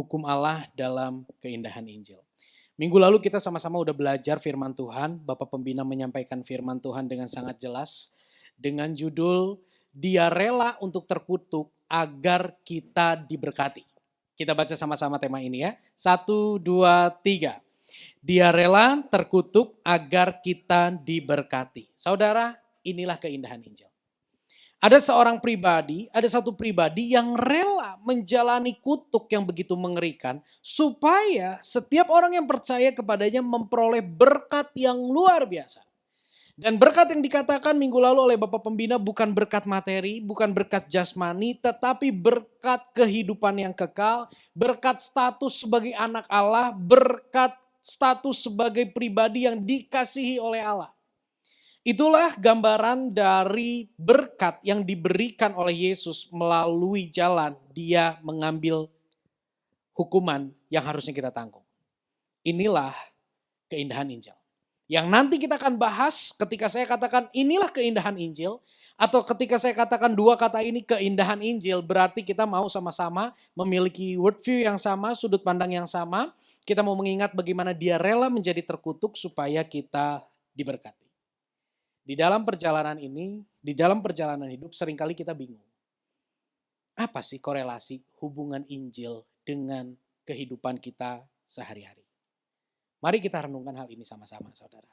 hukum Allah dalam keindahan Injil. Minggu lalu kita sama-sama udah belajar firman Tuhan. Bapak Pembina menyampaikan firman Tuhan dengan sangat jelas. Dengan judul, Dia rela untuk terkutuk agar kita diberkati. Kita baca sama-sama tema ini ya. 1, 2, 3. Dia rela terkutuk agar kita diberkati. Saudara, inilah keindahan Injil. Ada satu pribadi yang rela menjalani kutuk yang begitu mengerikan supaya setiap orang yang percaya kepadanya memperoleh berkat yang luar biasa. Dan berkat yang dikatakan minggu lalu oleh Bapak Pembina bukan berkat materi, bukan berkat jasmani, tetapi berkat kehidupan yang kekal, berkat status sebagai anak Allah, berkat status sebagai pribadi yang dikasihi oleh Allah. Itulah gambaran dari berkat yang diberikan oleh Yesus melalui jalan dia mengambil hukuman yang harusnya kita tanggung. Inilah keindahan Injil. Yang nanti kita akan bahas ketika saya katakan inilah keindahan Injil, atau ketika saya katakan dua kata ini keindahan Injil, berarti kita mau sama-sama memiliki worldview yang sama, sudut pandang yang sama. Kita mau mengingat bagaimana dia rela menjadi terkutuk supaya kita diberkati. Di dalam perjalanan ini, di dalam perjalanan hidup seringkali kita bingung. Apa sih korelasi hubungan Injil dengan kehidupan kita sehari-hari? Mari kita renungkan hal ini sama-sama, saudara.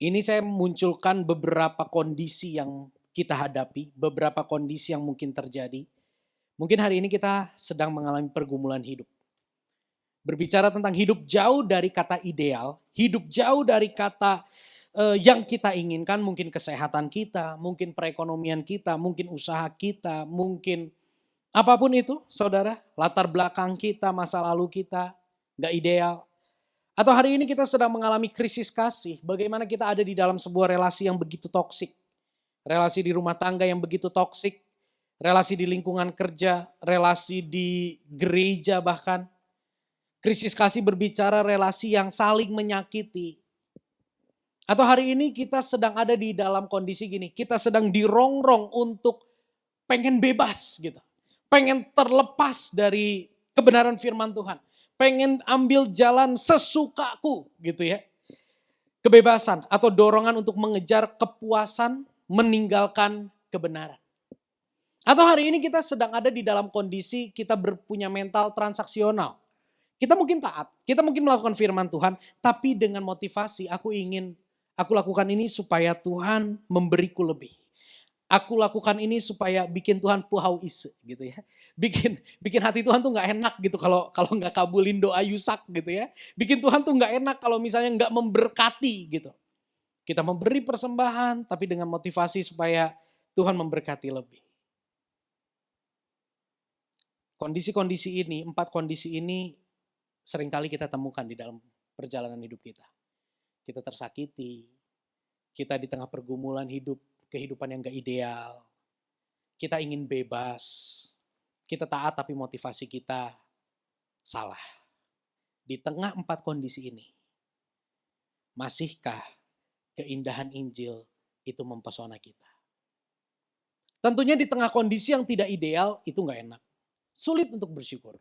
Ini saya munculkan beberapa kondisi yang kita hadapi, beberapa kondisi yang mungkin terjadi. Mungkin hari ini kita sedang mengalami pergumulan hidup. Berbicara tentang hidup jauh dari kata ideal, hidup jauh dari kata yang kita inginkan, mungkin kesehatan kita, mungkin perekonomian kita, mungkin usaha kita, mungkin apapun itu saudara, latar belakang kita, masa lalu kita gak ideal. Atau hari ini kita sedang mengalami krisis kasih, bagaimana kita ada di dalam sebuah relasi yang begitu toksik, relasi di rumah tangga yang begitu toksik, relasi di lingkungan kerja, relasi di gereja bahkan. Krisis kasih berbicara relasi yang saling menyakiti. Atau hari ini kita sedang ada di dalam kondisi gini, kita sedang dirongrong untuk pengen bebas gitu. Pengen terlepas dari kebenaran firman Tuhan. Pengen ambil jalan sesukaku gitu ya. Kebebasan atau dorongan untuk mengejar kepuasan, meninggalkan kebenaran. Atau hari ini kita sedang ada di dalam kondisi kita punya mental transaksional. Kita mungkin taat, kita mungkin melakukan firman Tuhan, tapi dengan motivasi aku lakukan ini supaya Tuhan memberiku lebih. Aku lakukan ini supaya bikin Tuhan puhau ise gitu ya. Bikin hati Tuhan tuh gak enak gitu kalau gak kabulin doa Yusak gitu ya. Bikin Tuhan tuh gak enak kalau misalnya gak memberkati gitu. Kita memberi persembahan tapi dengan motivasi supaya Tuhan memberkati lebih. Kondisi-kondisi ini, 4 kondisi ini seringkali kita temukan di dalam perjalanan hidup kita. Kita tersakiti, kita di tengah pergumulan hidup, kehidupan yang gak ideal. Kita ingin bebas, kita taat tapi motivasi kita salah. Di tengah 4 kondisi ini, masihkah keindahan Injil itu mempesona kita? Tentunya di tengah kondisi yang tidak ideal itu gak enak. Sulit untuk bersyukur.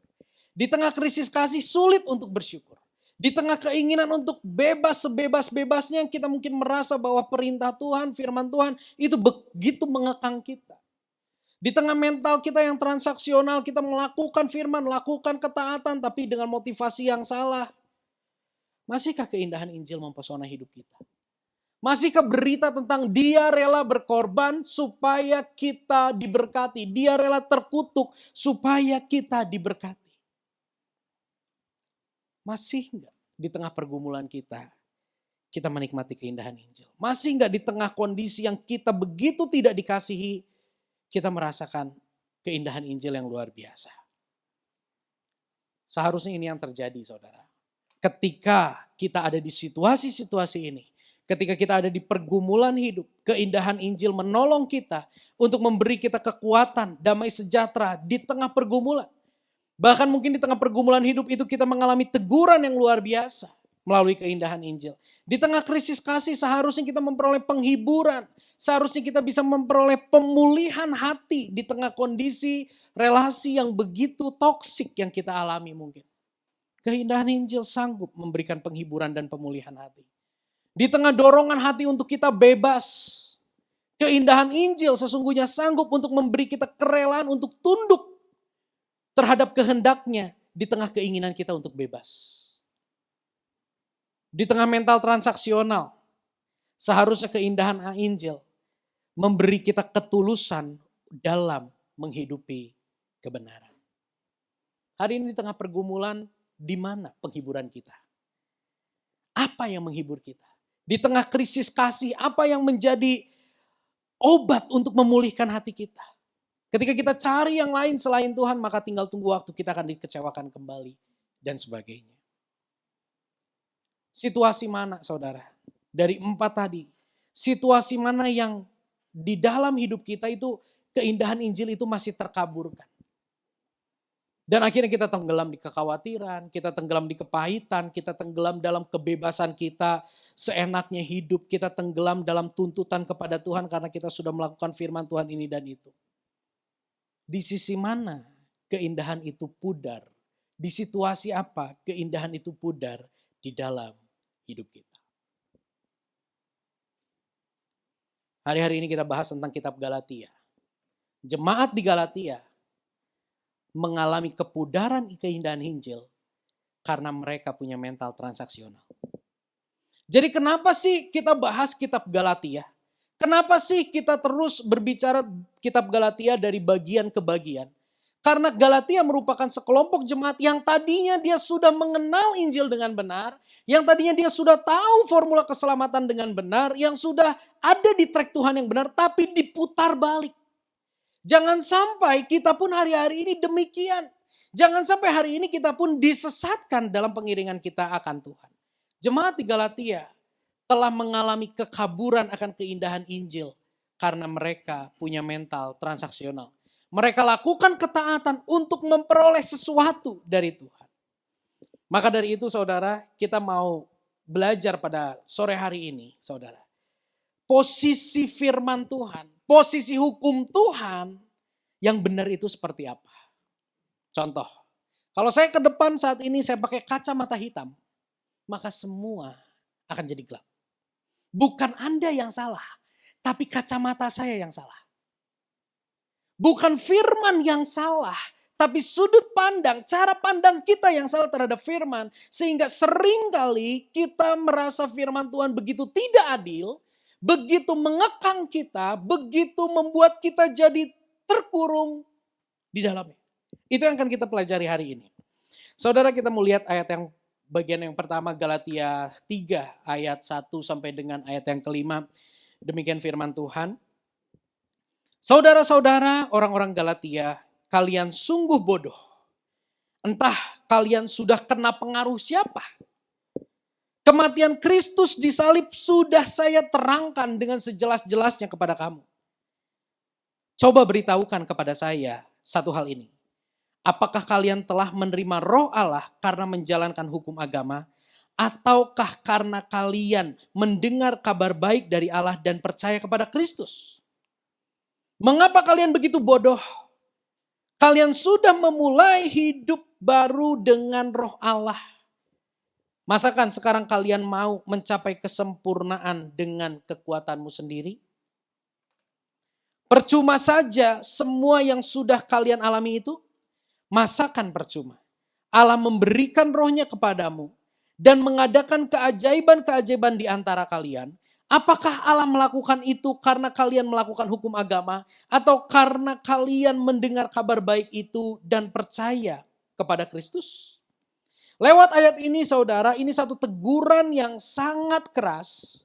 Di tengah krisis kasih sulit untuk bersyukur. Di tengah keinginan untuk bebas sebebas-bebasnya kita mungkin merasa bahwa perintah Tuhan, firman Tuhan itu begitu mengekang kita. Di tengah mental kita yang transaksional kita melakukan firman, melakukan ketaatan tapi dengan motivasi yang salah. Masihkah keindahan Injil mempesona hidup kita? Masihkah berita tentang dia rela berkorban supaya kita diberkati. Dia rela terkutuk supaya kita diberkati. Masih enggak di tengah pergumulan kita menikmati keindahan Injil? Masih enggak di tengah kondisi yang kita begitu tidak dikasihi, kita merasakan keindahan Injil yang luar biasa? Seharusnya ini yang terjadi saudara. Ketika kita ada di situasi-situasi ini, ketika kita ada di pergumulan hidup, keindahan Injil menolong kita untuk memberi kita kekuatan, damai sejahtera di tengah pergumulan. Bahkan mungkin di tengah pergumulan hidup itu kita mengalami teguran yang luar biasa melalui keindahan Injil. Di tengah krisis kasih seharusnya kita memperoleh penghiburan. Seharusnya kita bisa memperoleh pemulihan hati di tengah kondisi relasi yang begitu toksik yang kita alami mungkin. Keindahan Injil sanggup memberikan penghiburan dan pemulihan hati. Di tengah dorongan hati untuk kita bebas, keindahan Injil sesungguhnya sanggup untuk memberi kita kerelaan untuk tunduk terhadap kehendaknya di tengah keinginan kita untuk bebas. Di tengah mental transaksional, seharusnya keindahan Injil memberi kita ketulusan dalam menghidupi kebenaran. Hari ini di tengah pergumulan, di mana penghiburan kita? Apa yang menghibur kita? Di tengah krisis kasih, apa yang menjadi obat untuk memulihkan hati kita? Ketika kita cari yang lain selain Tuhan, maka tinggal tunggu waktu kita akan dikecewakan kembali dan sebagainya. Situasi mana saudara? Dari 4 tadi, situasi mana yang di dalam hidup kita itu keindahan Injil itu masih terkaburkan. Dan akhirnya kita tenggelam di kekhawatiran, kita tenggelam di kepahitan, kita tenggelam dalam kebebasan kita, seenaknya hidup, kita tenggelam dalam tuntutan kepada Tuhan karena kita sudah melakukan firman Tuhan ini dan itu. Di sisi mana keindahan itu pudar? Di situasi apa keindahan itu pudar di dalam hidup kita? Hari-hari ini kita bahas tentang kitab Galatia. Jemaat di Galatia mengalami kepudaran keindahan Injil karena mereka punya mental transaksional. Jadi kenapa sih kita bahas kitab Galatia? Kenapa sih kita terus berbicara kitab Galatia dari bagian ke bagian? Karena Galatia merupakan sekelompok jemaat yang tadinya dia sudah mengenal Injil dengan benar, yang tadinya dia sudah tahu formula keselamatan dengan benar, yang sudah ada di track Tuhan yang benar, tapi diputar balik. Jangan sampai kita pun hari-hari ini demikian. Jangan sampai hari ini kita pun disesatkan dalam pengiringan kita akan Tuhan. Jemaat di Galatia telah mengalami kekaburan akan keindahan Injil karena mereka punya mental transaksional. Mereka lakukan ketaatan untuk memperoleh sesuatu dari Tuhan. Maka dari itu saudara, kita mau belajar pada sore hari ini saudara. Posisi firman Tuhan, posisi hukum Tuhan yang benar itu seperti apa? Contoh, kalau saya ke depan saat ini saya pakai kacamata hitam, maka semua akan jadi gelap. Bukan Anda yang salah, tapi kacamata saya yang salah. Bukan firman yang salah, tapi sudut pandang, cara pandang kita yang salah terhadap firman. Sehingga seringkali kita merasa firman Tuhan begitu tidak adil, begitu mengekang kita, begitu membuat kita jadi terkurung di dalamnya. Itu yang akan kita pelajari hari ini. Saudara, kita mau lihat ayat yang bagian yang pertama, Galatia 3 ayat 1 sampai dengan ayat yang kelima. Demikian firman Tuhan. Saudara-saudara orang-orang Galatia, kalian sungguh bodoh. Entah kalian sudah kena pengaruh siapa. Kematian Kristus di salib sudah saya terangkan dengan sejelas-jelasnya kepada kamu. Coba beritahukan kepada saya satu hal ini. Apakah kalian telah menerima roh Allah karena menjalankan hukum agama? Ataukah karena kalian mendengar kabar baik dari Allah dan percaya kepada Kristus? Mengapa kalian begitu bodoh? Kalian sudah memulai hidup baru dengan roh Allah. Masakan sekarang kalian mau mencapai kesempurnaan dengan kekuatanmu sendiri? Percuma saja semua yang sudah kalian alami itu. Masakan percuma. Allah memberikan rohnya kepadamu dan mengadakan keajaiban-keajaiban di antara kalian. Apakah Allah melakukan itu karena kalian melakukan hukum agama atau karena kalian mendengar kabar baik itu dan percaya kepada Kristus? Lewat ayat ini saudara, ini satu teguran yang sangat keras.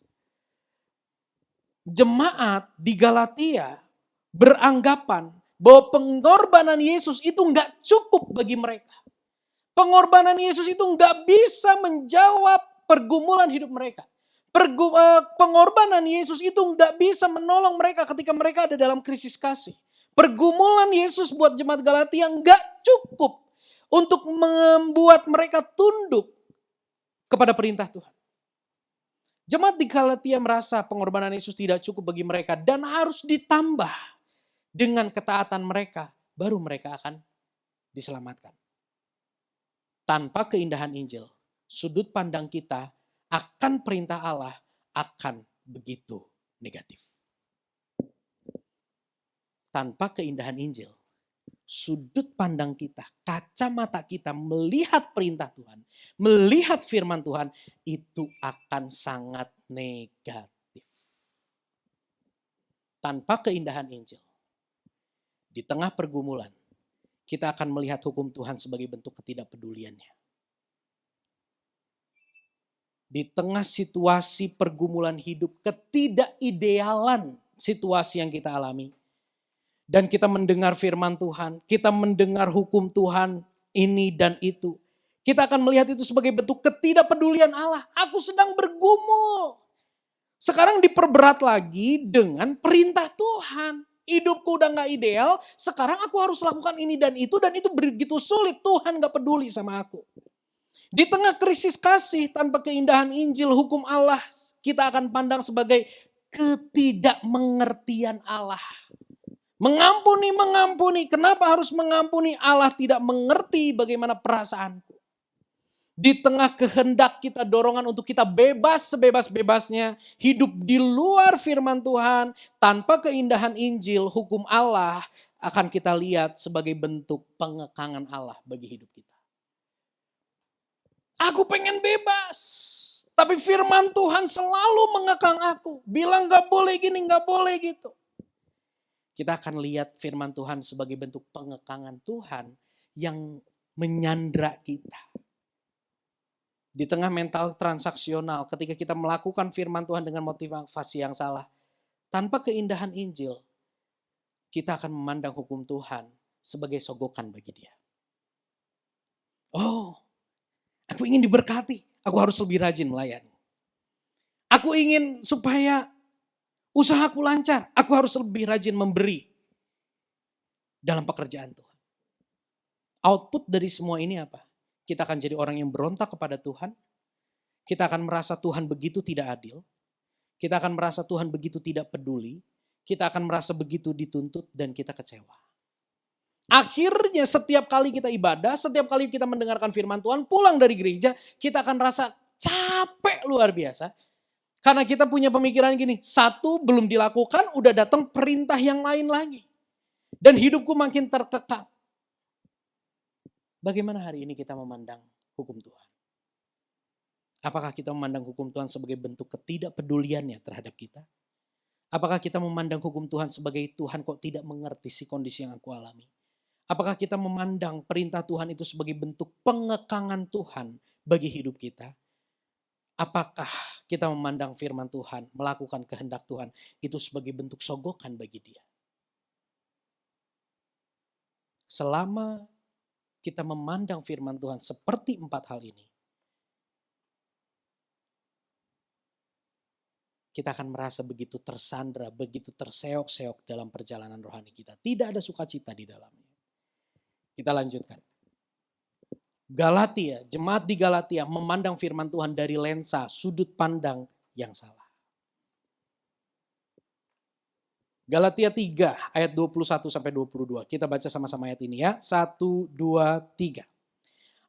Jemaat di Galatia beranggapan bahwa pengorbanan Yesus itu enggak cukup bagi mereka. Pengorbanan Yesus itu enggak bisa menjawab pergumulan hidup mereka. Pengorbanan Yesus itu enggak bisa menolong mereka ketika mereka ada dalam krisis kasih. Pergumulan Yesus buat jemaat Galatia enggak cukup untuk membuat mereka tunduk kepada perintah Tuhan. Jemaat di Galatia merasa pengorbanan Yesus tidak cukup bagi mereka dan harus ditambah dengan ketaatan mereka baru mereka akan diselamatkan. Tanpa keindahan Injil, sudut pandang kita akan perintah Allah akan begitu negatif. Tanpa keindahan Injil, sudut pandang kita, kacamata kita melihat perintah Tuhan, melihat firman Tuhan, itu akan sangat negatif. Tanpa keindahan Injil, di tengah pergumulan, kita akan melihat hukum Tuhan sebagai bentuk ketidakpeduliannya. Di tengah situasi pergumulan hidup, ketidakidealan situasi yang kita alami, dan kita mendengar firman Tuhan, kita mendengar hukum Tuhan ini dan itu, kita akan melihat itu sebagai bentuk ketidakpedulian Allah. Aku sedang bergumul. Sekarang diperberat lagi dengan perintah Tuhan. Hidupku udah gak ideal, sekarang aku harus lakukan ini dan itu begitu sulit. Tuhan gak peduli sama aku. Di tengah krisis kasih tanpa keindahan Injil, hukum Allah, kita akan pandang sebagai ketidakmengertian Allah. Mengampuni. Kenapa harus mengampuni? Allah tidak mengerti bagaimana perasaanku. Di tengah kehendak kita, dorongan untuk kita bebas sebebas-bebasnya, hidup di luar firman Tuhan, tanpa keindahan Injil, hukum Allah akan kita lihat sebagai bentuk pengekangan Allah bagi hidup kita. Aku pengen bebas, tapi firman Tuhan selalu mengekang aku. Bilang gak boleh gini, gak boleh gitu. Kita akan lihat firman Tuhan sebagai bentuk pengekangan Tuhan yang menyandra kita. Di tengah mental transaksional, ketika kita melakukan firman Tuhan dengan motivasi yang salah, tanpa keindahan Injil, kita akan memandang hukum Tuhan sebagai sogokan bagi dia. Oh, aku ingin diberkati, aku harus lebih rajin melayani. Aku ingin supaya usahaku lancar, aku harus lebih rajin memberi dalam pekerjaan Tuhan. Output dari semua ini apa? Kita akan jadi orang yang berontak kepada Tuhan. Kita akan merasa Tuhan begitu tidak adil. Kita akan merasa Tuhan begitu tidak peduli. Kita akan merasa begitu dituntut dan kita kecewa. Akhirnya setiap kali kita ibadah, setiap kali kita mendengarkan firman Tuhan, pulang dari gereja, kita akan rasa capek luar biasa. Karena kita punya pemikiran gini, satu belum dilakukan, udah datang perintah yang lain lagi. Dan hidupku makin terkekang. Bagaimana hari ini kita memandang hukum Tuhan? Apakah kita memandang hukum Tuhan sebagai bentuk ketidakpeduliannya terhadap kita? Apakah kita memandang hukum Tuhan sebagai Tuhan kok tidak mengerti si kondisi yang aku alami? Apakah kita memandang perintah Tuhan itu sebagai bentuk pengekangan Tuhan bagi hidup kita? Apakah kita memandang firman Tuhan, melakukan kehendak Tuhan itu sebagai bentuk sogokan bagi dia? Selama kita memandang firman Tuhan seperti 4 hal ini, kita akan merasa begitu tersandra, begitu terseok-seok dalam perjalanan rohani kita. Tidak ada sukacita di dalamnya. Kita lanjutkan. Galatia, jemaat di Galatia memandang firman Tuhan dari lensa sudut pandang yang salah. Galatia 3 ayat 21 sampai 22. Kita baca sama-sama ayat ini ya. 1, 2, 3.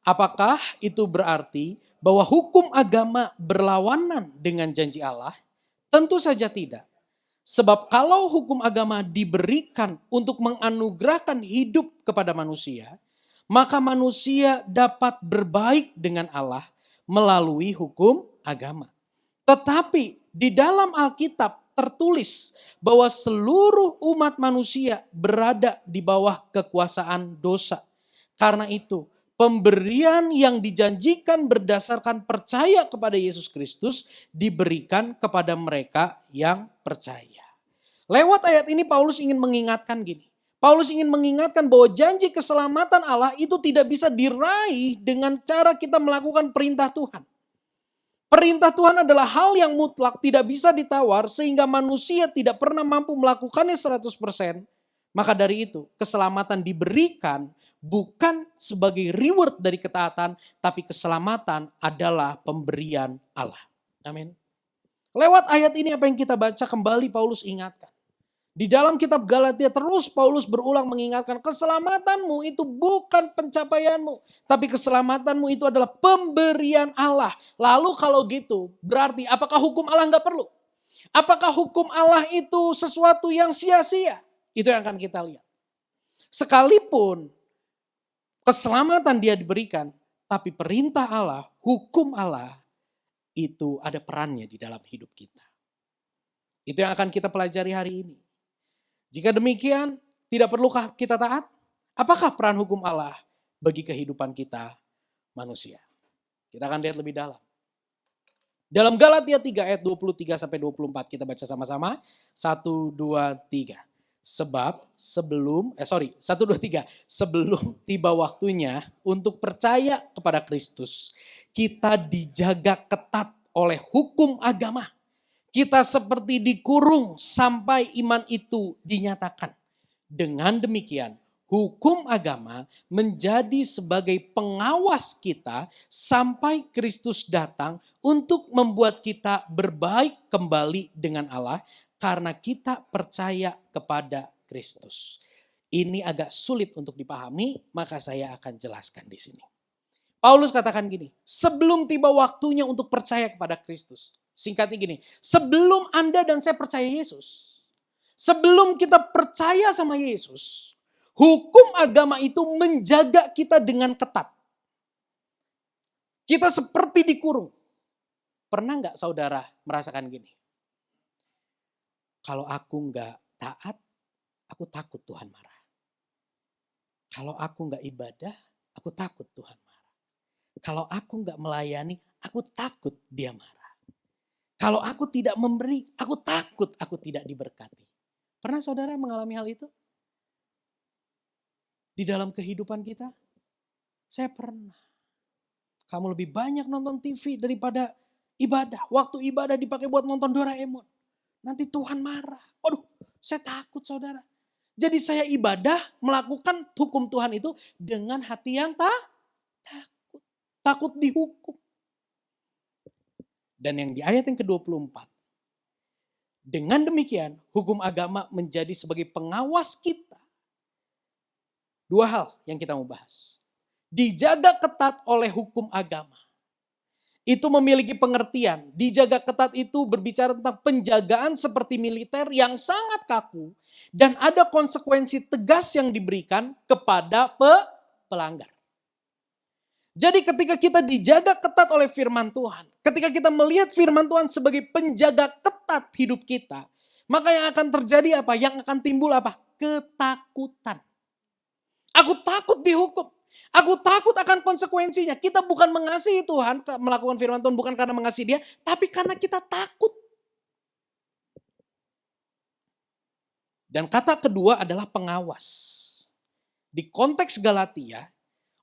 Apakah itu berarti bahwa hukum agama berlawanan dengan janji Allah? Tentu saja tidak. Sebab kalau hukum agama diberikan untuk menganugerahkan hidup kepada manusia, maka manusia dapat berbaik dengan Allah melalui hukum agama. Tetapi di dalam Alkitab tertulis bahwa seluruh umat manusia berada di bawah kekuasaan dosa. Karena itu, pemberian yang dijanjikan berdasarkan percaya kepada Yesus Kristus diberikan kepada mereka yang percaya. Lewat ayat ini Paulus ingin mengingatkan gini. Paulus ingin mengingatkan bahwa janji keselamatan Allah itu tidak bisa diraih dengan cara kita melakukan perintah Tuhan. Perintah Tuhan adalah hal yang mutlak, tidak bisa ditawar sehingga manusia tidak pernah mampu melakukannya 100%. Maka dari itu keselamatan diberikan bukan sebagai reward dari ketaatan, tapi keselamatan adalah pemberian Allah. Amin. Lewat ayat ini apa yang kita baca kembali Paulus ingatkan. Di dalam kitab Galatia terus Paulus berulang mengingatkan keselamatanmu itu bukan pencapaianmu. Tapi keselamatanmu itu adalah pemberian Allah. Lalu kalau gitu berarti apakah hukum Allah nggak perlu? Apakah hukum Allah itu sesuatu yang sia-sia? Itu yang akan kita lihat. Sekalipun keselamatan dia diberikan, tapi perintah Allah, hukum Allah itu ada perannya di dalam hidup kita. Itu yang akan kita pelajari hari ini. Jika demikian, tidak perlukah kita taat? Apakah peran hukum Allah bagi kehidupan kita manusia? Kita akan lihat lebih dalam. Dalam Galatia 3 ayat 23 sampai 24 kita baca sama-sama. 1, 2, 3. Sebab sebelum 1, 2, 3. Sebelum tiba waktunya untuk percaya kepada Kristus, kita dijaga ketat oleh hukum agama. Kita seperti dikurung sampai iman itu dinyatakan. Dengan demikian, hukum agama menjadi sebagai pengawas kita sampai Kristus datang untuk membuat kita berbaik kembali dengan Allah karena kita percaya kepada Kristus. Ini agak sulit untuk dipahami, maka saya akan jelaskan di sini. Paulus katakan gini, sebelum tiba waktunya untuk percaya kepada Kristus. Singkatnya gini, sebelum Anda dan saya percaya Yesus, sebelum kita percaya sama Yesus, hukum agama itu menjaga kita dengan ketat. Kita seperti dikurung. Pernah nggak saudara merasakan gini? Kalau aku nggak taat, aku takut Tuhan marah. Kalau aku nggak ibadah, aku takut Tuhan marah. Kalau aku nggak melayani, aku takut dia marah. Kalau aku tidak memberi, aku takut aku tidak diberkati. Pernah saudara mengalami hal itu? Di dalam kehidupan kita? Saya pernah. Kamu lebih banyak nonton TV daripada ibadah. Waktu ibadah dipakai buat nonton Doraemon. Nanti Tuhan marah. Waduh, saya takut saudara. Jadi saya ibadah melakukan hukum Tuhan itu dengan hati yang takut. Takut dihukum. Dan yang di ayat yang ke-24. Dengan demikian hukum agama menjadi sebagai pengawas kita. Dua hal yang kita mau bahas. Dijaga ketat oleh hukum agama. Itu memiliki pengertian. Dijaga ketat itu berbicara tentang penjagaan seperti militer yang sangat kaku. Dan ada konsekuensi tegas yang diberikan kepada pelanggar. Jadi ketika kita dijaga ketat oleh firman Tuhan, ketika kita melihat firman Tuhan sebagai penjaga ketat hidup kita, maka yang akan terjadi apa? Yang akan timbul apa? Ketakutan. Aku takut dihukum. Aku takut akan konsekuensinya. Kita bukan mengasihi Tuhan, melakukan firman Tuhan bukan karena mengasihi dia, tapi karena kita takut. Dan kata kedua adalah pengawas. Di konteks Galatia,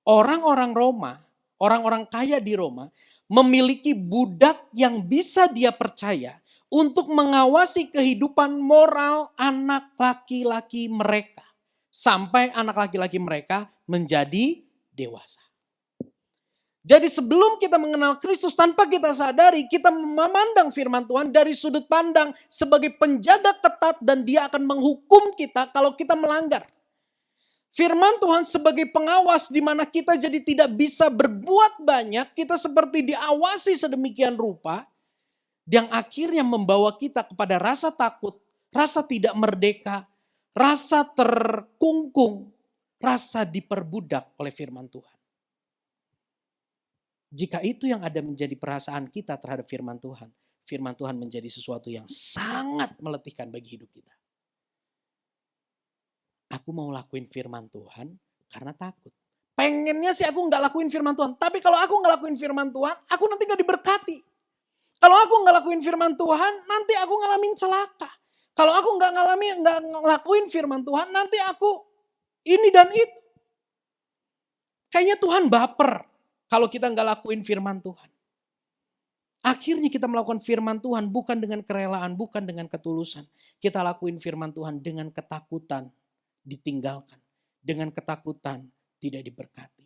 orang-orang Roma, orang-orang kaya di Roma memiliki budak yang bisa dia percaya untuk mengawasi kehidupan moral anak laki-laki mereka. Sampai anak laki-laki mereka menjadi dewasa. Jadi sebelum kita mengenal Kristus tanpa kita sadari, kita memandang firman Tuhan dari sudut pandang sebagai penjaga ketat dan dia akan menghukum kita kalau kita melanggar. Firman Tuhan sebagai pengawas di mana kita jadi tidak bisa berbuat banyak, kita seperti diawasi sedemikian rupa, yang akhirnya membawa kita kepada rasa takut, rasa tidak merdeka, rasa terkungkung, rasa diperbudak oleh firman Tuhan. Jika itu yang ada menjadi perasaan kita terhadap firman Tuhan menjadi sesuatu yang sangat meletihkan bagi hidup kita. Aku mau lakuin firman Tuhan karena takut. Pengennya sih aku gak lakuin firman Tuhan. Tapi kalau aku gak lakuin firman Tuhan, aku nanti gak diberkati. Kalau aku gak lakuin firman Tuhan, nanti aku ngalamin celaka. Kalau aku gak ngelakuin firman Tuhan, nanti aku ini dan itu. Kayaknya Tuhan baper kalau kita gak lakuin firman Tuhan. Akhirnya kita melakukan firman Tuhan bukan dengan kerelaan, bukan dengan ketulusan. Kita lakuin firman Tuhan dengan ketakutan. Ditinggalkan, dengan ketakutan tidak diberkati.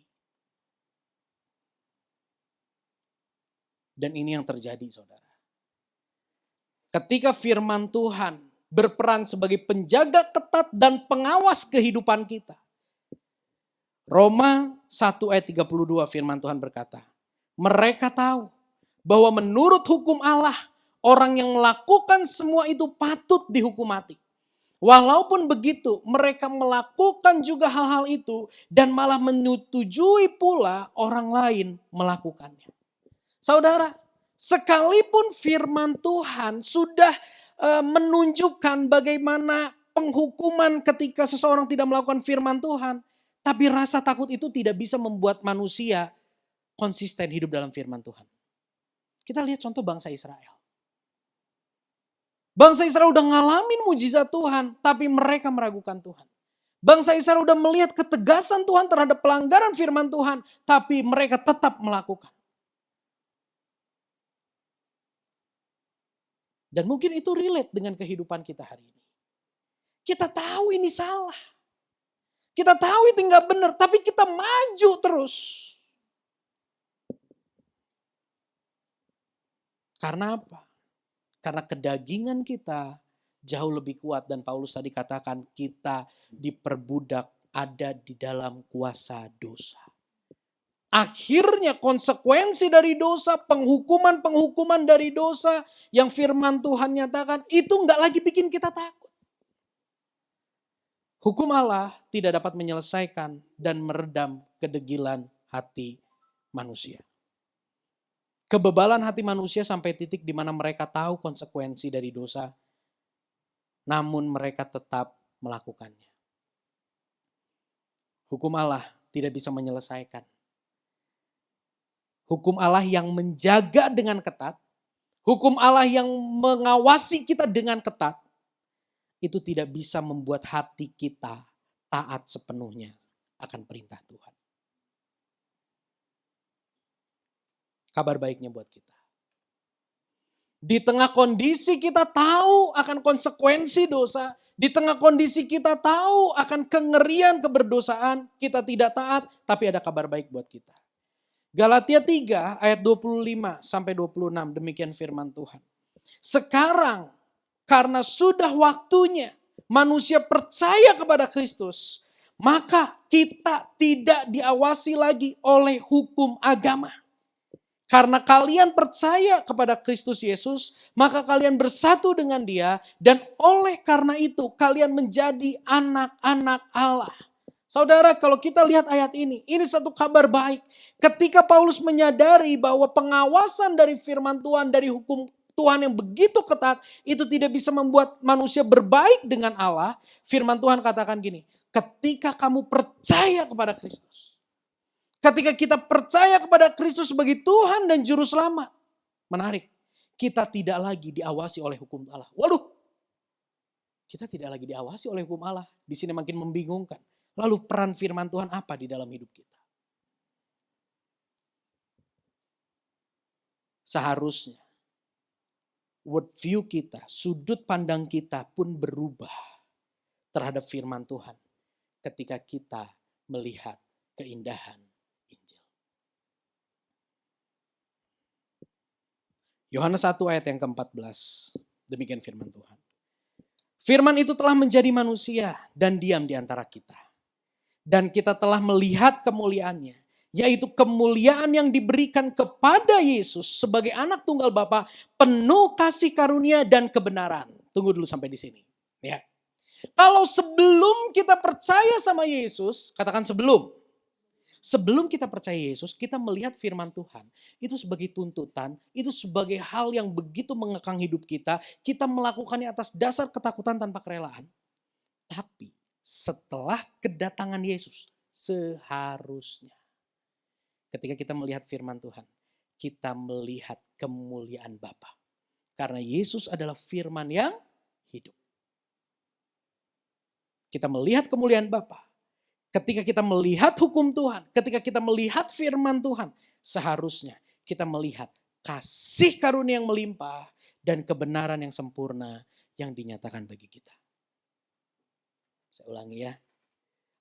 Dan ini yang terjadi saudara. Ketika firman Tuhan berperan sebagai penjaga ketat dan pengawas kehidupan kita. Roma 1 ayat 32 firman Tuhan berkata, mereka tahu bahwa menurut hukum Allah, orang yang melakukan semua itu patut dihukum mati. Walaupun begitu, mereka melakukan juga hal-hal itu dan malah menyetujui pula orang lain melakukannya. Saudara, sekalipun firman Tuhan sudah menunjukkan bagaimana penghukuman ketika seseorang tidak melakukan firman Tuhan, tapi rasa takut itu tidak bisa membuat manusia konsisten hidup dalam firman Tuhan. Kita lihat contoh bangsa Israel. Bangsa Israel udah ngalamin mujizat Tuhan, tapi mereka meragukan Tuhan. Bangsa Israel udah melihat ketegasan Tuhan terhadap pelanggaran firman Tuhan, tapi mereka tetap melakukan. Dan mungkin itu relate dengan kehidupan kita hari ini. Kita tahu ini salah. Kita tahu itu nggak benar, tapi kita maju terus. Karena apa? Karena kedagingan kita jauh lebih kuat dan Paulus tadi katakan kita diperbudak ada di dalam kuasa dosa. Akhirnya konsekuensi dari dosa, penghukuman dari dosa yang firman Tuhan nyatakan itu nggak lagi bikin kita takut. Hukum Allah tidak dapat menyelesaikan dan meredam kedegilan hati manusia. Kebebalan hati manusia sampai titik di mana mereka tahu konsekuensi dari dosa, namun mereka tetap melakukannya. Hukum Allah tidak bisa menyelesaikan. Hukum Allah yang menjaga dengan ketat, hukum Allah yang mengawasi kita dengan ketat, itu tidak bisa membuat hati kita taat sepenuhnya akan perintah Tuhan. Kabar baiknya buat kita. Di tengah kondisi kita tahu akan konsekuensi dosa. Di tengah kondisi kita tahu akan kengerian keberdosaan. Kita tidak taat, tapi ada kabar baik buat kita. Galatia 3 ayat 25 sampai 26 demikian firman Tuhan. Sekarang karena sudah waktunya manusia percaya kepada Kristus, maka kita tidak diawasi lagi oleh hukum agama. Karena kalian percaya kepada Kristus Yesus, maka kalian bersatu dengan Dia dan oleh karena itu kalian menjadi anak-anak Allah. Saudara, kalau kita lihat ayat ini satu kabar baik. Ketika Paulus menyadari bahwa pengawasan dari firman Tuhan, dari hukum Tuhan yang begitu ketat, itu tidak bisa membuat manusia berbaik dengan Allah. Firman Tuhan katakan gini, ketika kamu percaya kepada Kristus. Ketika kita percaya kepada Kristus sebagai Tuhan dan Juru Selamat. Menarik, kita tidak lagi diawasi oleh hukum Allah. Waduh, kita tidak lagi diawasi oleh hukum Allah. Di sini makin membingungkan. Lalu peran firman Tuhan apa di dalam hidup kita? Seharusnya worldview kita, sudut pandang kita pun berubah terhadap firman Tuhan ketika kita melihat keindahan Injil. Yohanes 1 ayat yang ke-14, demikian firman Tuhan. Firman itu telah menjadi manusia dan diam di antara kita. Dan kita telah melihat kemuliaannya, yaitu kemuliaan yang diberikan kepada Yesus sebagai anak tunggal Bapa, penuh kasih karunia dan kebenaran. Tunggu dulu sampai di sini. Ya. Kalau sebelum kita percaya sama Yesus, katakan sebelum. Sebelum kita percaya Yesus, kita melihat firman Tuhan. Itu sebagai tuntutan, itu sebagai hal yang begitu mengekang hidup kita. Kita melakukannya atas dasar ketakutan tanpa kerelaan. Tapi setelah kedatangan Yesus, seharusnya ketika kita melihat firman Tuhan, kita melihat kemuliaan Bapa. Karena Yesus adalah firman yang hidup. Kita melihat kemuliaan Bapa. Ketika kita melihat hukum Tuhan, ketika kita melihat firman Tuhan, seharusnya kita melihat kasih karunia yang melimpah dan kebenaran yang sempurna yang dinyatakan bagi kita. Saya ulangi ya,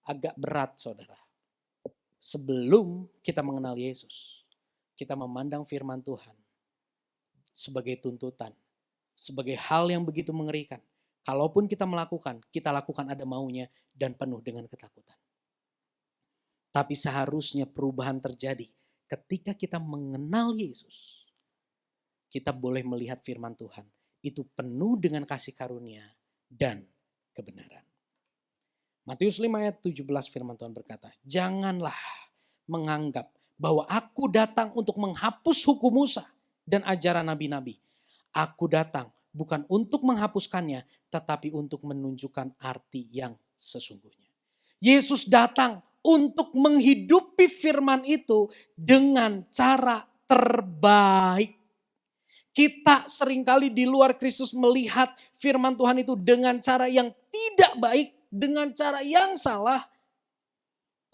agak berat saudara. Sebelum kita mengenal Yesus, kita memandang firman Tuhan sebagai tuntutan, sebagai hal yang begitu mengerikan. Kalaupun kita lakukan ada maunya dan penuh dengan ketakutan. Tapi seharusnya perubahan terjadi ketika kita mengenal Yesus. Kita boleh melihat firman Tuhan. Itu penuh dengan kasih karunia dan kebenaran. Matius 5 ayat 17 firman Tuhan berkata, janganlah menganggap bahwa aku datang untuk menghapus hukum Musa dan ajaran nabi-nabi. Aku datang bukan untuk menghapuskannya, tetapi untuk menunjukkan arti yang sesungguhnya. Yesus datang untuk menghidupi firman itu dengan cara terbaik. Kita seringkali di luar Kristus melihat firman Tuhan itu dengan cara yang tidak baik, dengan cara yang salah.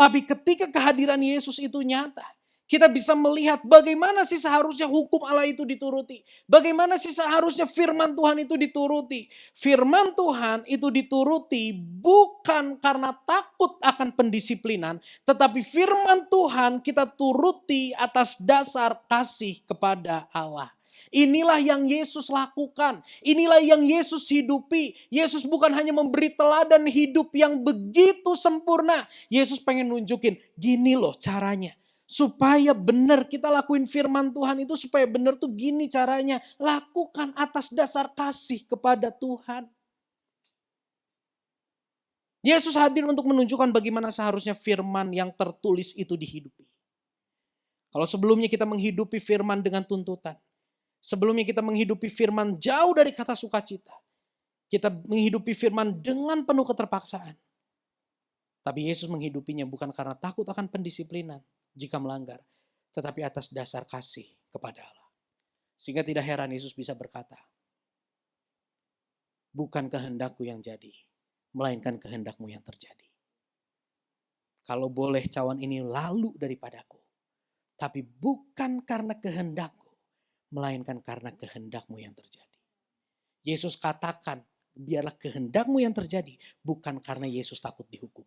Tapi ketika kehadiran Yesus itu nyata, kita bisa melihat bagaimana sih seharusnya hukum Allah itu dituruti. Bagaimana sih seharusnya firman Tuhan itu dituruti. Firman Tuhan itu dituruti bukan karena takut akan pendisiplinan. Tetapi firman Tuhan kita turuti atas dasar kasih kepada Allah. Inilah yang Yesus lakukan. Inilah yang Yesus hidupi. Yesus bukan hanya memberi teladan hidup yang begitu sempurna. Yesus pengen nunjukin, gini loh caranya. Supaya benar kita lakuin firman Tuhan itu supaya benar tuh gini caranya. Lakukan atas dasar kasih kepada Tuhan. Yesus hadir untuk menunjukkan bagaimana seharusnya firman yang tertulis itu dihidupi. Kalau sebelumnya kita menghidupi firman dengan tuntutan. Sebelumnya kita menghidupi firman jauh dari kata sukacita. Kita menghidupi firman dengan penuh keterpaksaan. Tapi Yesus menghidupinya bukan karena takut akan pendisiplinan jika melanggar. Tetapi atas dasar kasih kepada Allah. Sehingga tidak heran Yesus bisa berkata, bukan kehendakku yang jadi, melainkan kehendakmu yang terjadi. Kalau boleh cawan ini lalu daripadaku. Tapi bukan karena kehendakku, melainkan karena kehendakmu yang terjadi. Yesus katakan, biarlah kehendakmu yang terjadi. Bukan karena Yesus takut dihukum.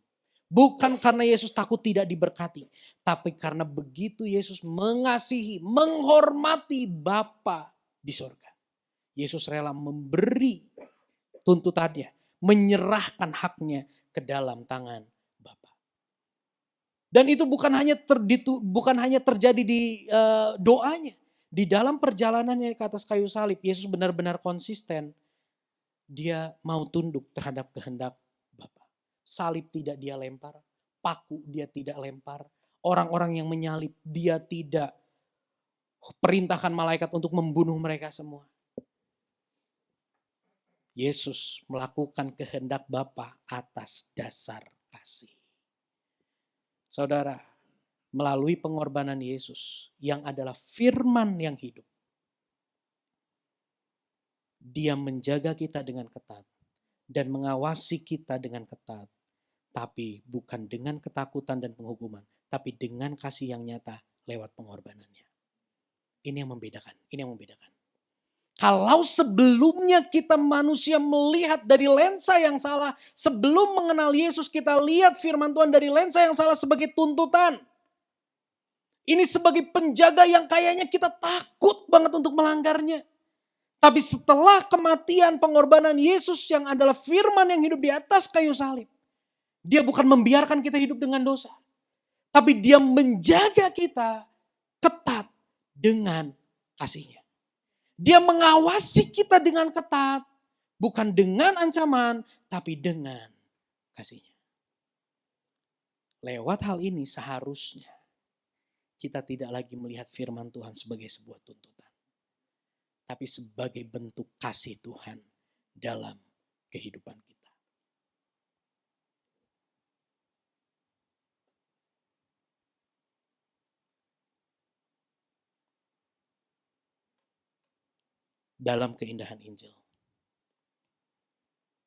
Bukan karena Yesus takut tidak diberkati. Tapi karena begitu Yesus mengasihi, menghormati Bapa di sorga. Yesus rela memberi tuntutannya. Menyerahkan haknya ke dalam tangan Bapa. Dan itu bukan hanya terjadi di doanya. Di dalam perjalanannya ke atas kayu salib, Yesus benar-benar konsisten. Dia mau tunduk terhadap kehendak Bapa. Salib tidak dia lempar, paku dia tidak lempar. Orang-orang yang menyalib dia tidak perintahkan malaikat untuk membunuh mereka semua. Yesus melakukan kehendak Bapa atas dasar kasih. Saudara, melalui pengorbanan Yesus yang adalah firman yang hidup. Dia menjaga kita dengan ketat dan mengawasi kita dengan ketat. Tapi bukan dengan ketakutan dan penghukuman, tapi dengan kasih yang nyata lewat pengorbanannya. Ini yang membedakan, Kalau sebelumnya kita manusia melihat dari lensa yang salah, sebelum mengenal Yesus kita lihat firman Tuhan dari lensa yang salah sebagai tuntutan. Ini sebagai penjaga yang kayaknya kita takut banget untuk melanggarnya. Tapi setelah kematian pengorbanan Yesus yang adalah firman yang hidup di atas kayu salib. Dia bukan membiarkan kita hidup dengan dosa. Tapi dia menjaga kita ketat dengan kasihnya. Dia mengawasi kita dengan ketat. Bukan dengan ancaman, tapi dengan kasihnya. Lewat hal ini seharusnya kita tidak lagi melihat firman Tuhan sebagai sebuah tuntutan. Tapi sebagai bentuk kasih Tuhan dalam kehidupan kita. Dalam keindahan Injil.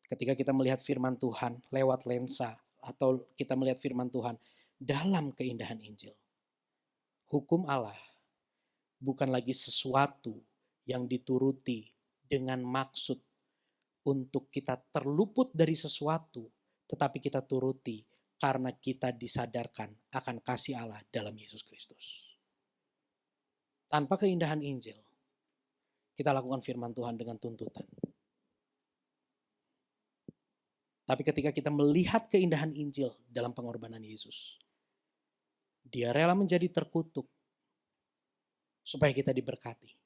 Ketika kita melihat firman Tuhan lewat lensa atau kita melihat firman Tuhan dalam keindahan Injil. Hukum Allah bukan lagi sesuatu yang dituruti dengan maksud untuk kita terluput dari sesuatu, tetapi kita turuti karena kita disadarkan akan kasih Allah dalam Yesus Kristus. Tanpa keindahan Injil, kita lakukan firman Tuhan dengan tuntutan. Tapi ketika kita melihat keindahan Injil dalam pengorbanan Yesus, dia rela menjadi terkutuk supaya kita diberkati.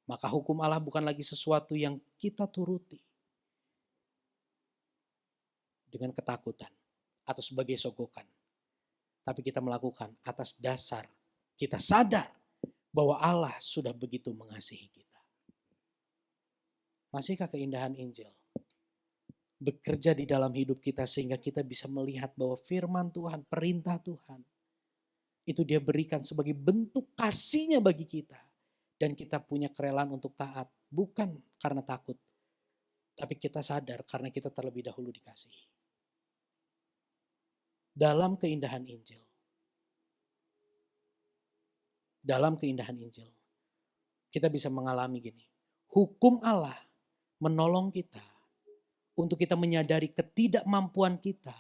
Maka hukum Allah bukan lagi sesuatu yang kita turuti dengan ketakutan atau sebagai sogokan. Tapi kita melakukan atas dasar kita sadar bahwa Allah sudah begitu mengasihi kita. Masihkah keindahan Injil bekerja di dalam hidup kita sehingga kita bisa melihat bahwa firman Tuhan, perintah Tuhan, itu dia berikan sebagai bentuk kasihnya bagi kita. Dan kita punya kerelaan untuk taat, bukan karena takut, tapi kita sadar karena kita terlebih dahulu dikasihi. Dalam keindahan Injil, kita bisa mengalami gini, hukum Allah menolong kita untuk kita menyadari ketidakmampuan kita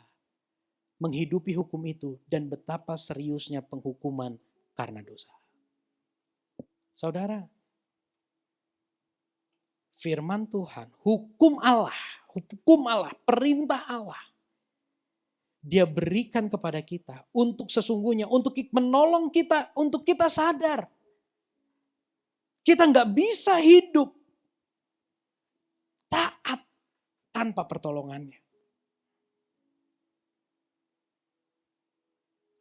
menghidupi hukum itu dan betapa seriusnya penghukuman karena dosa. Saudara, firman Tuhan, hukum Allah, perintah Allah, dia berikan kepada kita untuk sesungguhnya, untuk menolong kita, untuk kita sadar. Kita nggak bisa hidup taat tanpa pertolongannya.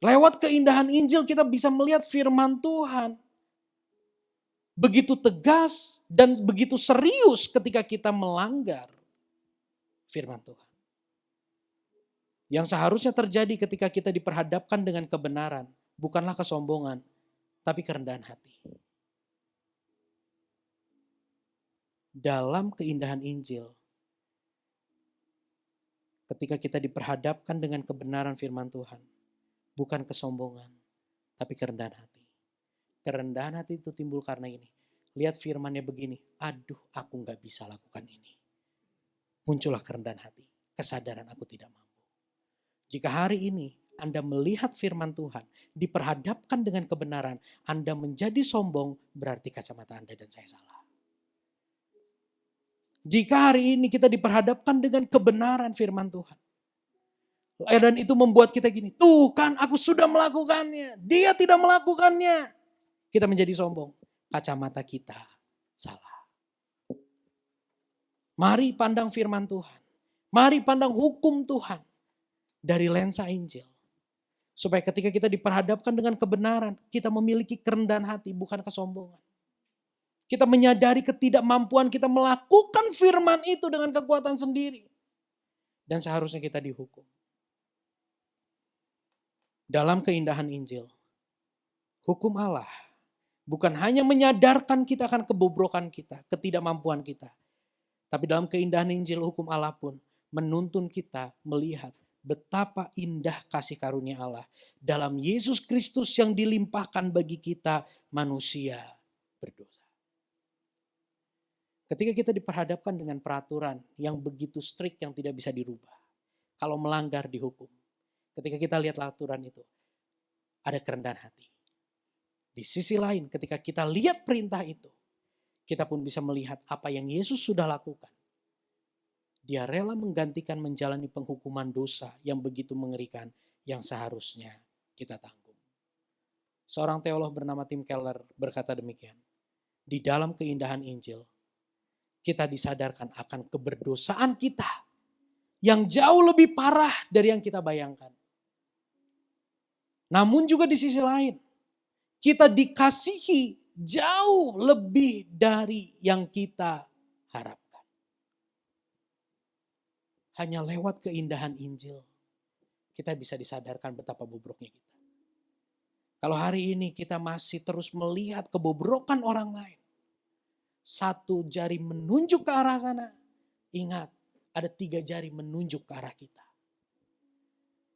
Lewat keindahan Injil kita bisa melihat firman Tuhan begitu tegas dan begitu serius ketika kita melanggar firman Tuhan. Yang seharusnya terjadi ketika kita diperhadapkan dengan kebenaran bukanlah kesombongan, tapi kerendahan hati. Dalam keindahan Injil, ketika kita diperhadapkan dengan kebenaran firman Tuhan, bukan kesombongan, tapi kerendahan hati. Kerendahan hati itu timbul karena ini. Lihat firmannya begini, aduh aku gak bisa lakukan ini. Muncullah kerendahan hati, kesadaran aku tidak mampu. Jika hari ini Anda melihat firman Tuhan, diperhadapkan dengan kebenaran, Anda menjadi sombong, berarti kacamata Anda dan saya salah. Jika hari ini kita diperhadapkan dengan kebenaran firman Tuhan, dan itu membuat kita gini, tuh kan aku sudah melakukannya, dia tidak melakukannya. Kita menjadi sombong, kacamata kita salah. Mari pandang firman Tuhan, mari pandang hukum Tuhan dari lensa Injil. Supaya ketika kita diperhadapkan dengan kebenaran, kita memiliki kerendahan hati, bukan kesombongan. Kita menyadari ketidakmampuan kita melakukan firman itu dengan kekuatan sendiri. Dan seharusnya kita dihukum. Dalam keindahan Injil, hukum Allah bukan hanya menyadarkan kita akan kebobrokan kita, ketidakmampuan kita. Tapi dalam keindahan Injil, hukum Allah pun menuntun kita melihat betapa indah kasih karunia Allah dalam Yesus Kristus yang dilimpahkan bagi kita manusia berdosa. Ketika kita diperhadapkan dengan peraturan yang begitu strict yang tidak bisa dirubah. Kalau melanggar dihukum. Ketika kita lihat aturan itu, ada kerendahan hati. Di sisi lain ketika kita lihat perintah itu, kita pun bisa melihat apa yang Yesus sudah lakukan. Dia rela menggantikan menjalani penghukuman dosa yang begitu mengerikan yang seharusnya kita tanggung. Seorang teolog bernama Tim Keller berkata demikian. Di dalam keindahan Injil, kita disadarkan akan keberdosaan kita yang jauh lebih parah dari yang kita bayangkan. Namun juga di sisi lain, kita dikasihi jauh lebih dari yang kita harapkan. Hanya lewat keindahan Injil, kita bisa disadarkan betapa bobroknya kita. Kalau hari ini kita masih terus melihat kebobrokan orang lain, satu jari menunjuk ke arah sana, ingat ada 3 jari menunjuk ke arah kita.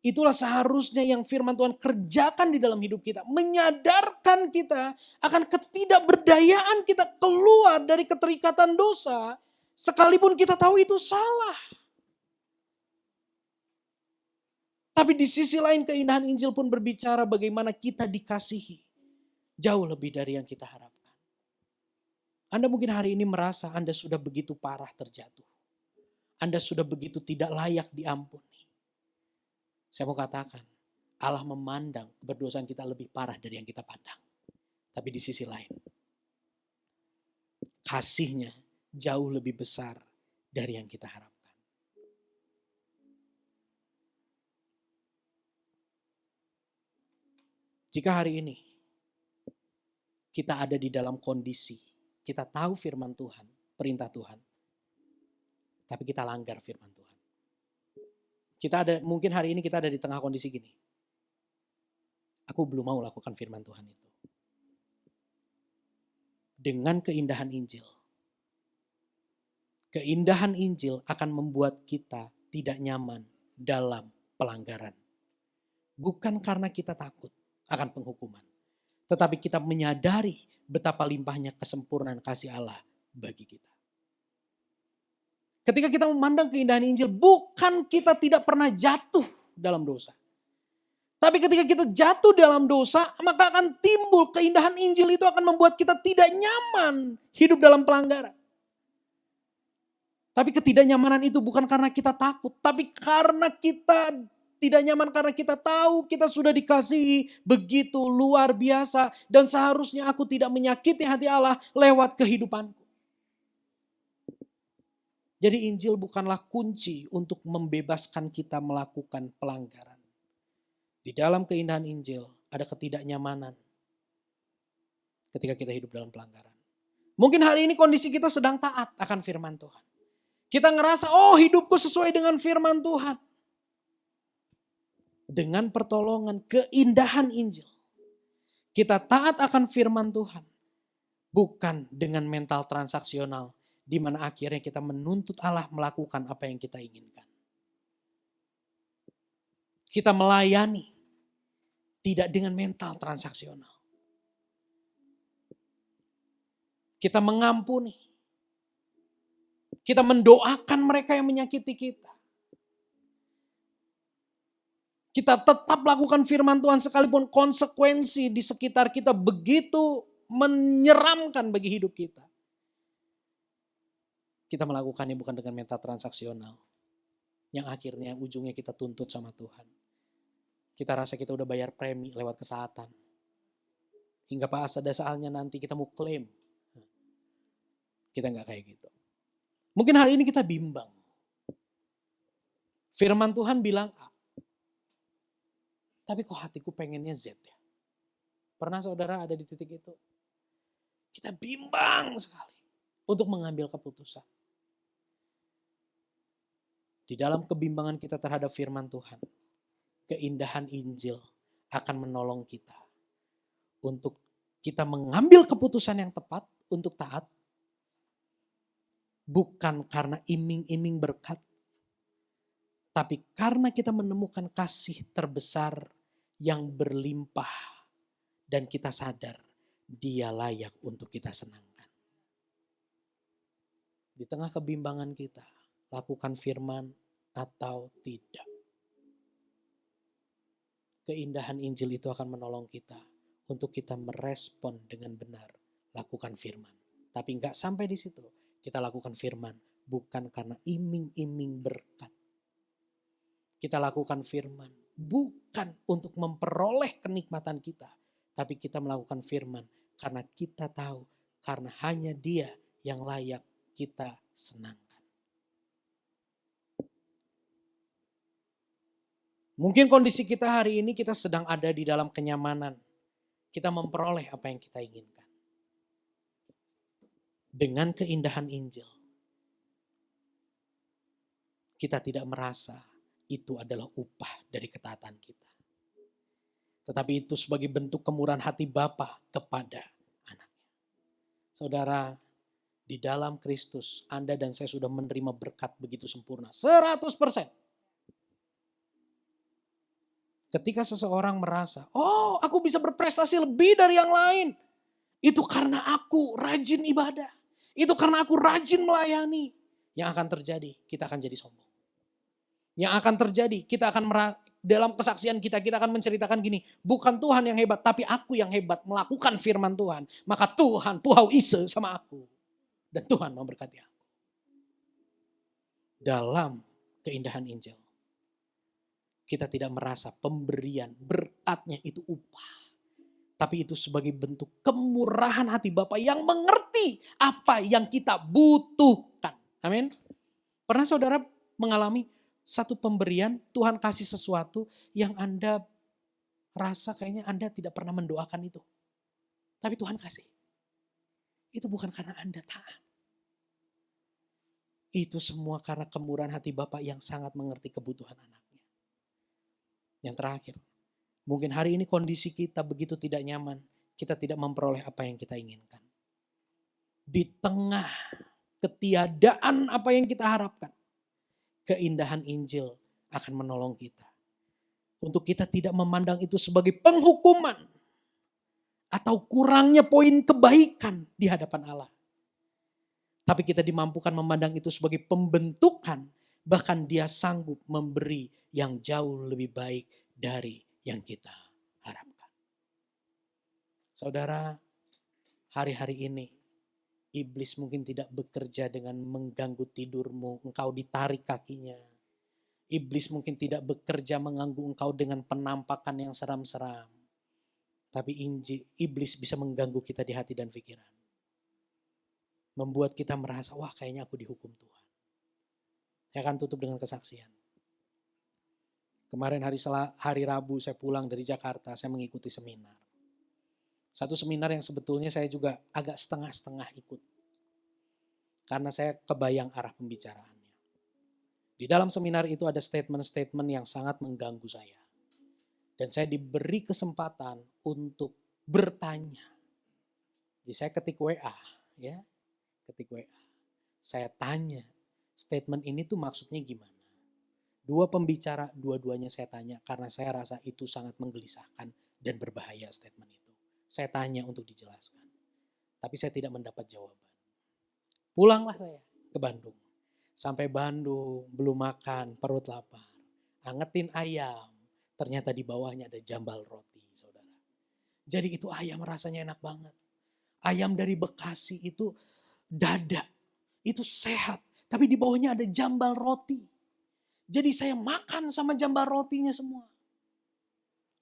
Itulah seharusnya yang firman Tuhan kerjakan di dalam hidup kita. Menyadarkan kita akan ketidakberdayaan kita keluar dari keterikatan dosa. Sekalipun kita tahu itu salah. Tapi di sisi lain keindahan Injil pun berbicara bagaimana kita dikasihi. Jauh lebih dari yang kita harapkan. Anda mungkin hari ini merasa Anda sudah begitu parah terjatuh. Anda sudah begitu tidak layak diampuni. Saya mau katakan, Allah memandang keberdosaan kita lebih parah dari yang kita pandang. Tapi di sisi lain, kasih-Nya jauh lebih besar dari yang kita harapkan. Jika hari ini kita ada di dalam kondisi, kita tahu firman Tuhan, perintah Tuhan, tapi kita langgar firman Tuhan. Mungkin hari ini kita ada di tengah kondisi gini. Aku belum mau lakukan firman Tuhan itu. Dengan keindahan Injil akan membuat kita tidak nyaman dalam pelanggaran. Bukan karena kita takut akan penghukuman, tetapi kita menyadari betapa limpahnya kesempurnaan kasih Allah bagi kita. Ketika kita memandang keindahan Injil, bukan kita tidak pernah jatuh dalam dosa. Tapi ketika kita jatuh dalam dosa, maka akan timbul keindahan Injil itu akan membuat kita tidak nyaman hidup dalam pelanggaran. Tapi ketidaknyamanan itu bukan karena kita takut, tapi karena kita tidak nyaman karena kita tahu kita sudah dikasihi begitu luar biasa. Dan seharusnya aku tidak menyakiti hati Allah lewat kehidupanku. Jadi Injil bukanlah kunci untuk membebaskan kita melakukan pelanggaran. Di dalam keindahan Injil ada ketidaknyamanan ketika kita hidup dalam pelanggaran. Mungkin hari ini kondisi kita sedang taat akan firman Tuhan. Kita ngerasa, hidupku sesuai dengan firman Tuhan. Dengan pertolongan keindahan Injil, kita taat akan firman Tuhan. Bukan dengan mental transaksional, di mana akhirnya kita menuntut Allah melakukan apa yang kita inginkan. Kita melayani, tidak dengan mental transaksional. Kita mengampuni. Kita mendoakan mereka yang menyakiti kita. Kita tetap lakukan firman Tuhan sekalipun konsekuensi di sekitar kita begitu menyeramkan bagi hidup kita. Kita melakukannya bukan dengan mental transaksional. Yang akhirnya ujungnya kita tuntut sama Tuhan. Kita rasa kita udah bayar premi lewat ketaatan. Hingga pas ada saatnya nanti kita mau klaim. Kita gak kayak gitu. Mungkin hari ini kita bimbang. Firman Tuhan bilang A. Tapi kok hatiku pengennya Z ya. Pernah saudara ada di titik itu? Kita bimbang sekali untuk mengambil keputusan. Di dalam kebimbangan kita terhadap firman Tuhan, keindahan Injil akan menolong kita untuk kita mengambil keputusan yang tepat untuk taat. Bukan karena iming-iming berkat, tapi karena kita menemukan kasih terbesar yang berlimpah dan kita sadar Dia layak untuk kita senangkan. Di tengah kebimbangan kita, lakukan firman atau tidak. Keindahan Injil itu akan menolong kita untuk kita merespon dengan benar, lakukan firman. Tapi enggak sampai di situ. Kita lakukan firman bukan karena iming-iming berkat. Kita lakukan firman bukan untuk memperoleh kenikmatan kita. Tapi kita melakukan firman karena kita tahu karena hanya Dia yang layak kita senangkan. Mungkin kondisi kita hari ini kita sedang ada di dalam kenyamanan. Kita memperoleh apa yang kita inginkan. Dengan keindahan Injil, kita tidak merasa itu adalah upah dari ketaatan kita. Tetapi itu sebagai bentuk kemurahan hati Bapa kepada anaknya. Saudara, di dalam Kristus, Anda dan saya sudah menerima berkat begitu sempurna. 100%. Ketika seseorang merasa, aku bisa berprestasi lebih dari yang lain. Itu karena aku rajin ibadah. Itu karena aku rajin melayani. Yang akan terjadi, kita akan jadi sombong. Yang akan terjadi, kita akan dalam kesaksian kita akan menceritakan gini. Bukan Tuhan yang hebat, tapi aku yang hebat melakukan firman Tuhan. Maka Tuhan puhau ise sama aku. Dan Tuhan memberkati aku. dalam keindahan Injil. Kita tidak merasa pemberian berkatnya itu upah. Tapi itu sebagai bentuk kemurahan hati Bapa yang mengerti apa yang kita butuhkan. Amin. Pernah saudara mengalami satu pemberian, Tuhan kasih sesuatu yang Anda rasa kayaknya Anda tidak pernah mendoakan itu. Tapi Tuhan kasih. Itu bukan karena Anda taat. Itu semua karena kemurahan hati Bapa yang sangat mengerti kebutuhan anaknya. Yang terakhir, mungkin hari ini kondisi kita begitu tidak nyaman. Kita tidak memperoleh apa yang kita inginkan. Di tengah ketiadaan apa yang kita harapkan, keindahan Injil akan menolong kita. Untuk kita tidak memandang itu sebagai penghukuman atau kurangnya poin kebaikan di hadapan Allah. Tapi kita dimampukan memandang itu sebagai pembentukan, bahkan Dia sanggup memberi yang jauh lebih baik dari yang kita harapkan. Saudara, hari-hari ini iblis mungkin tidak bekerja dengan mengganggu tidurmu, engkau ditarik kakinya. Iblis mungkin tidak bekerja mengganggu engkau dengan penampakan yang seram-seram. Tapi iblis bisa mengganggu kita di hati dan pikiran. Membuat kita merasa, wah kayaknya aku dihukum Tuhan. Saya akan tutup dengan kesaksian. Kemarin hari Rabu saya pulang dari Jakarta, saya mengikuti seminar. Satu seminar yang sebetulnya saya juga agak setengah-setengah ikut. Karena saya kebayang arah pembicaraannya. Di dalam seminar itu ada statement-statement yang sangat mengganggu saya. Dan saya diberi kesempatan untuk bertanya. Jadi saya ketik WA, ya. Ketik WA. Saya tanya, statement ini tuh maksudnya gimana? Dua pembicara, dua-duanya saya tanya karena saya rasa itu sangat menggelisahkan dan berbahaya statement itu. Saya tanya untuk dijelaskan. Tapi saya tidak mendapat jawaban. Pulanglah saya ke Bandung. Sampai Bandung, belum makan, perut lapar. Angetin ayam. Ternyata di bawahnya ada jambal roti, saudara. Jadi itu ayam rasanya enak banget. Ayam dari Bekasi itu dada. Itu sehat. Tapi di bawahnya ada jambal roti. Jadi saya makan sama jambal rotinya semua.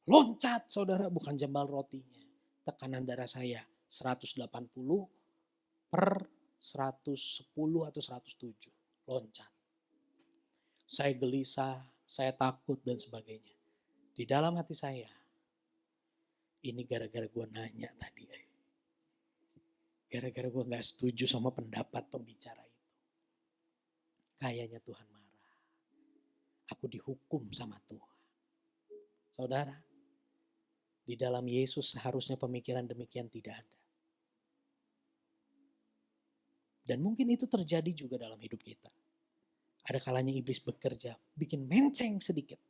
Loncat saudara, bukan jambal rotinya. Tekanan darah saya 180 per 110 atau 107. Loncat. Saya gelisah, saya takut dan sebagainya. Di dalam hati saya, ini gara-gara gue nanya tadi. Gara-gara gue gak setuju sama pendapat pembicara itu. Kayaknya Tuhan marah. Aku dihukum sama Tuhan. Saudara, di dalam Yesus seharusnya pemikiran demikian tidak ada. Dan mungkin itu terjadi juga dalam hidup kita. Ada kalanya iblis bekerja, bikin menceng sedikit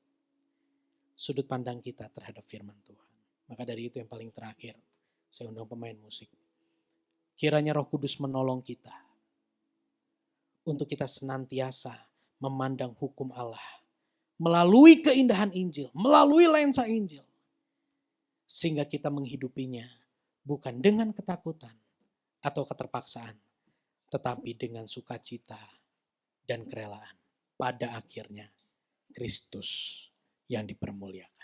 sudut pandang kita terhadap firman Tuhan. Maka dari itu yang paling terakhir, saya undang pemain musik. Kiranya Roh Kudus menolong kita untuk kita senantiasa memandang hukum Allah melalui keindahan Injil, melalui lensa Injil. Sehingga kita menghidupinya bukan dengan ketakutan atau keterpaksaan, tetapi dengan sukacita dan kerelaan. Pada akhirnya Kristus yang dipermuliakan.